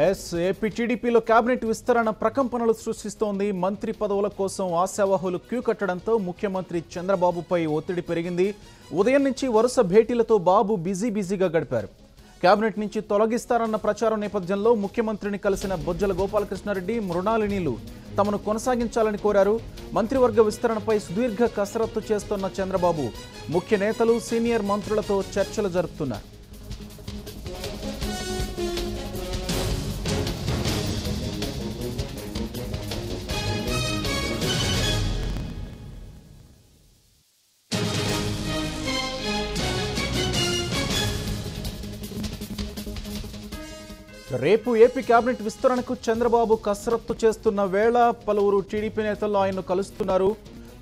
AP టీడీపీలో cabinet విస్తరణ ప్రకంపనలు సృష్టిస్తోంది. మంత్రి పదవుల కోసం ఆశావహులు క్యూ కట్టడంతో ముఖ్యమంత్రి చంద్రబాబుపై ఒత్తిడి పెరిగింది. ఉదయం నుంచి వరుస భేటీలతో బాబు బిజీగా గడిపారు. కేబినెట్ నుంచి తొలగిస్తారన్న ప్రచారం నేపథ్యంలో ముఖ్యమంత్రిని కలిసిన బొజ్జల గోపాలకృష్ణారెడ్డి, మృణాలినీలు తమను కొనసాగించాలని కోరారు. మంత్రివర్గ విస్తరణపై సుదీర్ఘ కసరత్తు చేస్తున్న చంద్రబాబు ముఖ్య నేతలు, సీనియర్ మంత్రులతో చర్చలు జరుపుతున్నారు. రేపు ఏపీ కేబినెట్ విస్తరణకు చంద్రబాబు కసరత్తు చేస్తున్న వేళ పలువురు టీడీపీ నేతలు ఆయన్ను కలుస్తున్నారు.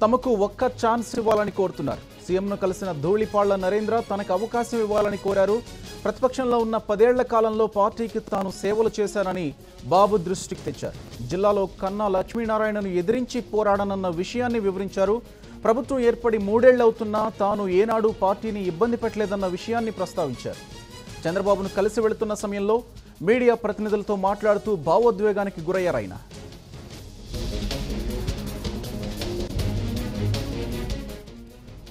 తమకు ఒక్క ఛాన్స్ ఇవ్వాలని కోరుతున్నారు. సీఎంను కలిసిన ధూళిపాళ్ల నరేంద్ర తనకు అవకాశం ఇవ్వాలని కోరారు. ప్రతిపక్షంలో ఉన్న 10 ఏళ్ల కాలంలో పార్టీకి తాను సేవలు చేశానని బాబు దృష్టికి తెచ్చారు. జిల్లాలో కన్నా లక్ష్మీనారాయణను ఎదిరించి పోరాడనన్న విషయాన్ని వివరించారు. ప్రభుత్వం ఏర్పడి 3 ఏళ్లవుతున్నా తాను ఏనాడు పార్టీని ఇబ్బంది పెట్టలేదన్న విషయాన్ని ప్రస్తావించారు. చంద్రబాబును కలిసి వెళుతున్న సమయంలో మీడియా ప్రతినిధులతో మాట్లాడుతూ భావోద్వేగానికి గురయ్యారాయన.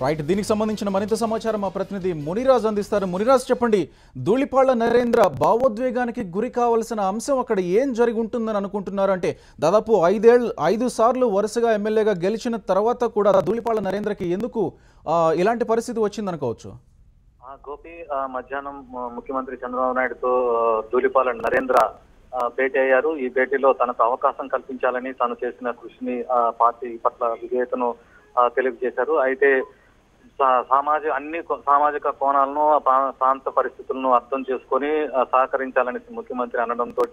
రైట్, దీనికి సంబంధించిన మరింత సమాచారం మా ప్రతినిధి మునిరాజ్ అందిస్తారు. మునిరాజ్, చెప్పండి, ధూళిపాళ్ల నరేంద్ర భావోద్వేగానికి గురి కావాల్సిన అంశం అక్కడ ఏం జరిగి ఉంటుందని అనుకుంటున్నారు? అంటే దాదాపు 5 సార్లు వరుసగా ఎమ్మెల్యేగా గెలిచిన తర్వాత కూడా ధూళిపాళ్ల నరేంద్రకి ఎందుకు ఇలాంటి పరిస్థితి వచ్చిందనుకోవచ్చు? గోపి, మధ్యాహ్నం ముఖ్యమంత్రి చంద్రబాబు నాయుడుతో ధూళిపాళ్ల నరేంద్ర భేటీ అయ్యారు. ఈ భేటీలో తనకు అవకాశం కల్పించాలని తాను చేసిన కృషిని పార్టీ పట్ల విధేయతను తెలియజేశారు. అయితే అన్ని సామాజిక కోణాలను, ప్రాంత పరిస్థితులను అర్థం చేసుకొని సహకరించాలని ముఖ్యమంత్రి అనడంతో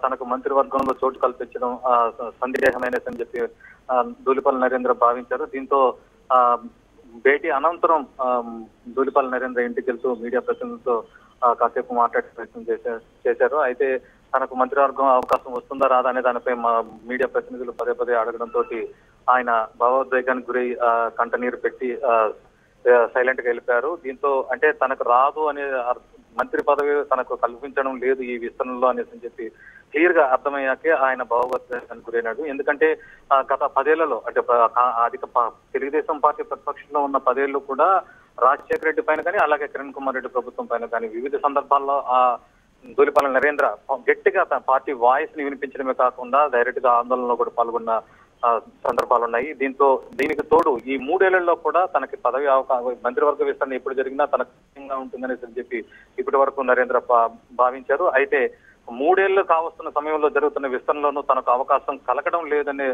తనకు మంత్రివర్గంలో చోటు కల్పించడం సందేహమైనదని చెప్పి ధూళిపాళ్ల నరేంద్ర భావించారు. దీంతో భేటీ అనంతరం ధూళిపాళ్ల నరేంద్ర ఇంటికి వెళ్తూ మీడియా ప్రతినిధులతో కాసేపు మాట్లాడే ప్రయత్నం చేశారు. అయితే తనకు మంత్రివర్గం అవకాశం వస్తుందా రాదా అనే దానిపై మా మీడియా ప్రతినిధులు పదే అడగడంతో ఆయన భావోద్వేగానికి గురై కంటనీరు పెట్టి సైలెంట్ గా వెళ్ళిపోయారు. దీంతో అంటే తనకు రాదు అనే మంత్రి పదవి తనకు కల్పించడం లేదు ఈ విస్తరణలో అనేసి చెప్పి క్లియర్ గా అర్థమయ్యాకే ఆయన భావోద్వేగానికి గురైనాడు. ఎందుకంటే గత 10 ఏళ్లలో అంటే తెలుగుదేశం పార్టీ ప్రతిపక్షంలో ఉన్న 10 ఏళ్లు కూడా రాజశేఖర రెడ్డి పైన కానీ, అలాగే కిరణ్ కుమార్ రెడ్డి ప్రభుత్వం పైన కానీ వివిధ సందర్భాల్లో ధూళిపాళ్ల నరేంద్ర గట్టిగా తన పార్టీ వాయిస్ ని వినిపించడమే కాకుండా డైరెక్ట్ గా ఆందోళనలో కూడా పాల్గొన్న సందర్భాలు ఉన్నాయి. దీనికి తోడు ఈ 3 ఏళ్లలో కూడా తనకి పదవి మంత్రివర్గ విస్తరణ ఎప్పుడు జరిగినా తనకు ఉంటుందనేసి చెప్పి ఇప్పటి వరకు నరేంద్ర భావించారు. అయితే 3 ఏళ్లు కావస్తున్న సమయంలో జరుగుతున్న విస్తరణలోనూ తనకు అవకాశం కలగడం లేదనే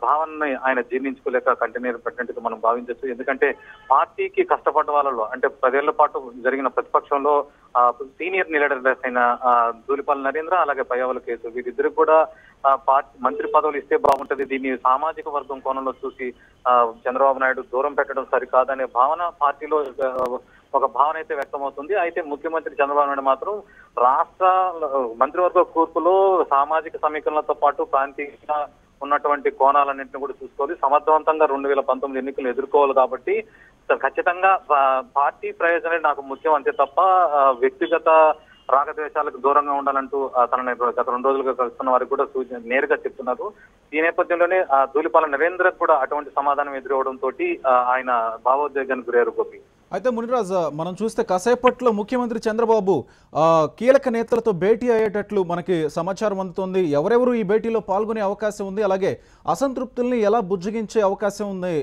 భావనని ఆయన జీర్ణించుకోలేక కంటిన్యూ పెట్టినట్టుగా మనం భావించవచ్చు. ఎందుకంటే పార్టీకి కష్టపడ్డ వాళ్ళలో అంటే 10 ఏళ్ల పాటు జరిగిన ప్రతిపక్షంలో సీనియర్ లీడర్స్ అయిన ధూళిపాళ్ల నరేంద్ర, అలాగే పయ్యావుల కేసు, వీరిద్దరు కూడా మంత్రి పదవులు ఇస్తే బాగుంటది, దీన్ని సామాజిక వర్గం కోణంలో చూసి చంద్రబాబు నాయుడు దూరం పెట్టడం సరికాదనే భావన పార్టీలో ఒక భావన అయితే వ్యక్తమవుతుంది. అయితే ముఖ్యమంత్రి చంద్రబాబు నాయుడు మాత్రం రాష్ట్ర మంత్రివర్గ కూర్పులో సామాజిక సమీకరణలతో పాటు ప్రాంతీయంగా ఉన్నటువంటి కోణాలన్నింటినీ కూడా చూసుకోవాలి. సమర్థవంతంగా 2019 ఎన్నికలు ఎదుర్కోవాలి. కాబట్టి ఖచ్చితంగా పార్టీ ప్రయోజనాలు నాకు ముఖ్యం అంతే తప్ప వ్యక్తిగత రాగద్వేషాలకు దూరంగా ఉండాలంటూ తనని గత 2 రోజులుగా కలుస్తున్న వారికి కూడా నేరుగా చెప్తున్నారు. ఈ నేపథ్యంలోనే ధూళిపాళ్ల నరేంద్ర కూడా అటువంటి సమాధానం ఎదురవడంతో ఆయన భావోద్వేగానికి గురయ్యారు. గోపి, అయితే మునిరాజ్, మనం చూస్తే కాసేపట్లో ముఖ్యమంత్రి చంద్రబాబు కీలక నేతలతో భేటీ అయ్యేటట్లు మనకి సమాచారం అందుతోంది. ఎవరెవరు ఈ భేటీలో పాల్గొనే అవకాశం ఉంది, అలాగే అసంతృప్తుల్ని ఎలా బుజ్జగించే అవకాశం ఉంది,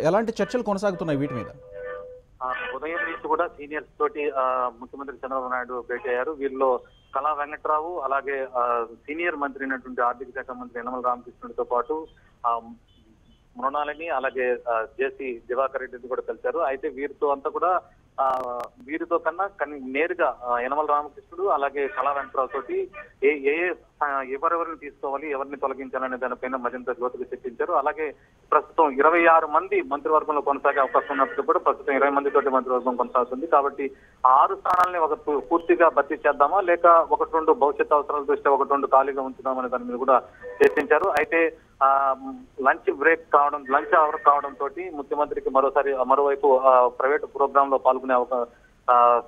ఎలాంటి చర్చలు కొనసాగుతున్నాయి వీటి మీద? ఉదయం నుంచి కూడా సీనియర్స్ తోటి ముఖ్యమంత్రి చంద్రబాబు నాయుడు భేటీ అయ్యారు. వీరిలో కళా వెంకట్రావు, అలాగే సీనియర్ మంత్రి అయినటువంటి ఆర్థిక శాఖ మంత్రి యనమల రామకృష్ణుడితో పాటు మృణాలిని, అలాగే జేసీ దివాకర్ రెడ్డిని కూడా కలిశారు. అయితే వీరితో కన్నా నేరుగా యనమల రామకృష్ణుడు, అలాగే కళా వెంకట్రావు తోటి ఎవరెవరిని తీసుకోవాలి, ఎవరిని తొలగించాలనే దానిపైన మరింత లోతుగా చర్చించారు. అలాగే ప్రస్తుతం 26 మంది మంత్రివర్గంలో కొనసాగే అవకాశం ఉన్నప్పుడు కూడా ప్రస్తుతం 20 మంది తోటి మంత్రివర్గం కొనసాగుతుంది. కాబట్టి 6 స్థానాలని పూర్తిగా భర్తీ చేద్దామా, లేక 1-2 భవిష్యత్ అవసరాల దృష్ట్యా 1-2 ఖాళీగా ఉంచుదామనే దాని మీద కూడా చర్చించారు. అయితే లంచ్ అవర్ కావడం తోటి ముఖ్యమంత్రికి మరోవైపు ప్రైవేట్ ప్రోగ్రామ్ లో పాల్గొనే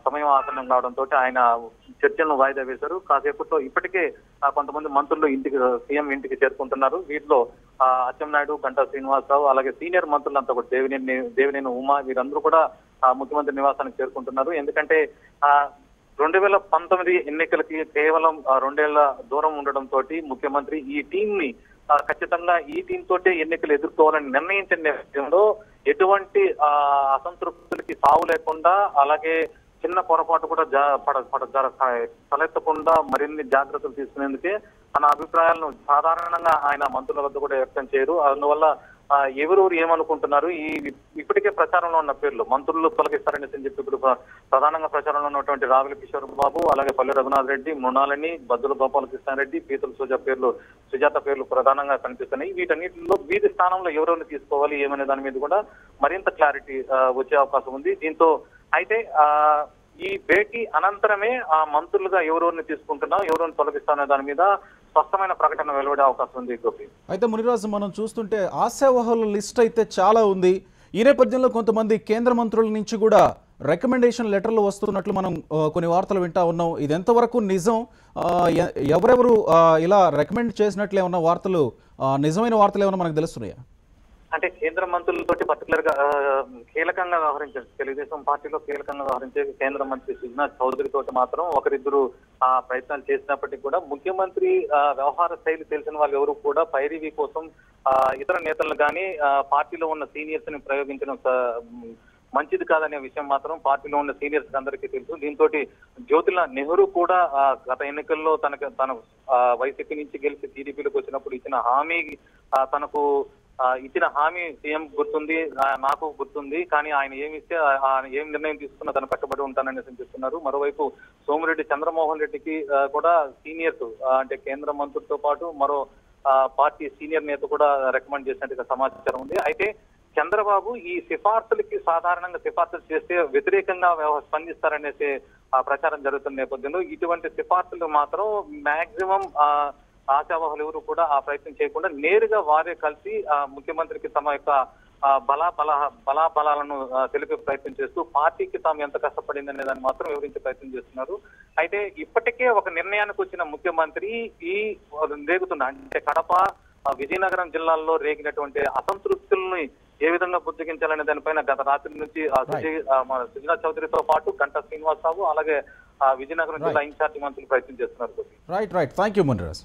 సమయం ఆసనం కావడంతో ఆయన చర్చలను వాయిదా వేశారు. కాసేపట్లో ఇప్పటికే కొంతమంది మంత్రులు సీఎం ఇంటికి చేరుకుంటున్నారు. వీటిలో అచ్చెన్నాయుడు, గంటా శ్రీనివాసరావు, అలాగే సీనియర్ మంత్రులంతా కూడా దేవినేని ఉమా వీరందరూ కూడా ముఖ్యమంత్రి నివాసానికి చేరుకుంటున్నారు. ఎందుకంటే 2019 ఎన్నికలకి కేవలం 2 ఏళ్ల దూరం ఉండడంతో ముఖ్యమంత్రి ఈ టీం ని ఖచ్చితంగా ఈ టీం తోటే ఎన్నికలు ఎదుర్కోవాలని నిర్ణయించిన నేపథ్యంలో ఎటువంటి అసంతృప్తులకి తావు లేకుండా, అలాగే చిన్న పొరపాటు కూడా తలెత్తకుండా మరిన్ని జాగ్రత్తలు తీసుకునేందుకే తన అభిప్రాయాలను సాధారణంగా ఆయన మంత్రుల వద్ద కూడా వ్యక్తం చేయరు. అందువల్ల ఎవరెవరు ఏమనుకుంటున్నారు, ఇప్పటికే ప్రచారంలో ఉన్న పేర్లు మంత్రులు తొలగిస్తారని చెప్పి ఇప్పుడు ప్రధానంగా ప్రచారంలో ఉన్నటువంటి రావుల కిషోర్ బాబు, అలాగే పల్లె రఘునాథ్ రెడ్డి, మృణాలని, బద్దుల గోపాలకృష్ణారెడ్డి, పీతల సుజాత పేర్లు ప్రధానంగా కనిపిస్తున్నాయి. వీటన్నిటిలో వీరి స్థానంలో ఎవరెవరిని తీసుకోవాలి ఏమనే దాని మీద కూడా మరింత క్లారిటీ వచ్చే అవకాశం ఉంది. దీంతో అయితే ఈ భేటీ అనంతరమే ఆ మంత్రులుగా ఎవరెవరిని తీసుకుంటున్నా, ఎవరెవరిని తొలగిస్తానే దాని మీద స్పష్టమైన ప్రకటన వెలువడే అవకాశం ఉంది. గోపి, అయితే మునిరాజు, మనం చూస్తుంటే ఆశావహుల లిస్ట్ అయితే చాలా ఉంది. ఈ నేపథ్యంలో కొంతమంది కేంద్ర మంత్రుల నుంచి కూడా రికమెండేషన్ లెటర్లు వస్తున్నట్లు మనం కొన్ని వార్తలు వింటా ఉన్నాం. ఇది ఎంతవరకు నిజం? ఎవరెవరు ఇలా రికమెండ్ చేసినట్లు ఏమన్నా వార్తలు, నిజమైన వార్తలు ఏమన్నా మనకు తెలుస్తున్నాయా? అంటే కేంద్ర మంత్రులతోటి పర్టికులర్ గా కీలకంగా వ్యవహరించారు. తెలుగుదేశం పార్టీలో కీలకంగా వ్యవహరించే కేంద్ర మంత్రి సుజనా చౌదరి తోటి మాత్రం ఒకరిద్దరు ప్రయత్నాలు చేసినప్పటికీ కూడా ముఖ్యమంత్రి వ్యవహార శైలి తెలిసిన వాళ్ళు ఎవరు కూడా పైరివి కోసం ఇతర నేతలు కానీ పార్టీలో ఉన్న సీనియర్స్ ని ప్రయోగించడం మంచిది కాదనే విషయం మాత్రం పార్టీలో ఉన్న సీనియర్స్ అందరికీ తెలుసు. దీంతో జ్యోతిర్లాల్ నెహ్రూ కూడా గత ఎన్నికల్లో తన వైసీపీ నుంచి గెలిచి టీడీపీలోకి వచ్చినప్పుడు ఇచ్చిన హామీ సీఎం గుర్తుంది, నాకు గుర్తుంది, కానీ ఆయన ఏం నిర్ణయం తీసుకున్నా తను కట్టుబడి ఉంటానని చెప్తున్నారు. మరోవైపు సోమిరెడ్డి చంద్రమోహన్ రెడ్డికి కూడా సీనియర్స్ అంటే కేంద్ర మంత్రులతో పాటు మరో పార్టీ సీనియర్ నేత కూడా రికమెండ్ చేసినట్టుగా సమాచారం ఉంది. అయితే చంద్రబాబు ఈ సిఫార్సులకి సాధారణంగా సిఫార్సులు చేస్తే వ్యతిరేకంగా స్పందిస్తారనేసి ప్రచారం జరుగుతున్న నేపథ్యంలో ఇటువంటి సిఫార్సులు మాత్రం మాక్సిమం ఆశావహులు ఎవరు కూడా ఆ ప్రయత్నం చేయకుండా నేరుగా వారే కలిసి ముఖ్యమంత్రికి తమ యొక్క బలాలను తెలిపే ప్రయత్నం చేస్తూ పార్టీకి తాము ఎంత కష్టపడింది అనే దాన్ని మాత్రం వివరించే ప్రయత్నం చేస్తున్నారు. అయితే ఇప్పటికే ఒక నిర్ణయానికి వచ్చిన ముఖ్యమంత్రి ఈ రేగుతున్న అంటే కడప, విజయనగరం జిల్లాల్లో రేగినటువంటి అసంతృప్తుల్ని ఏ విధంగా బుజ్జగించాలనే దానిపైన గత రాత్రి నుంచి సుజనా చౌదరితో పాటు గంటా శ్రీనివాసరావు, అలాగే విజయనగరం జిల్లా ఇన్ఛార్జి మంత్రులు ప్రయత్నం చేస్తున్నారు. రైట్. Thank you Muniraj.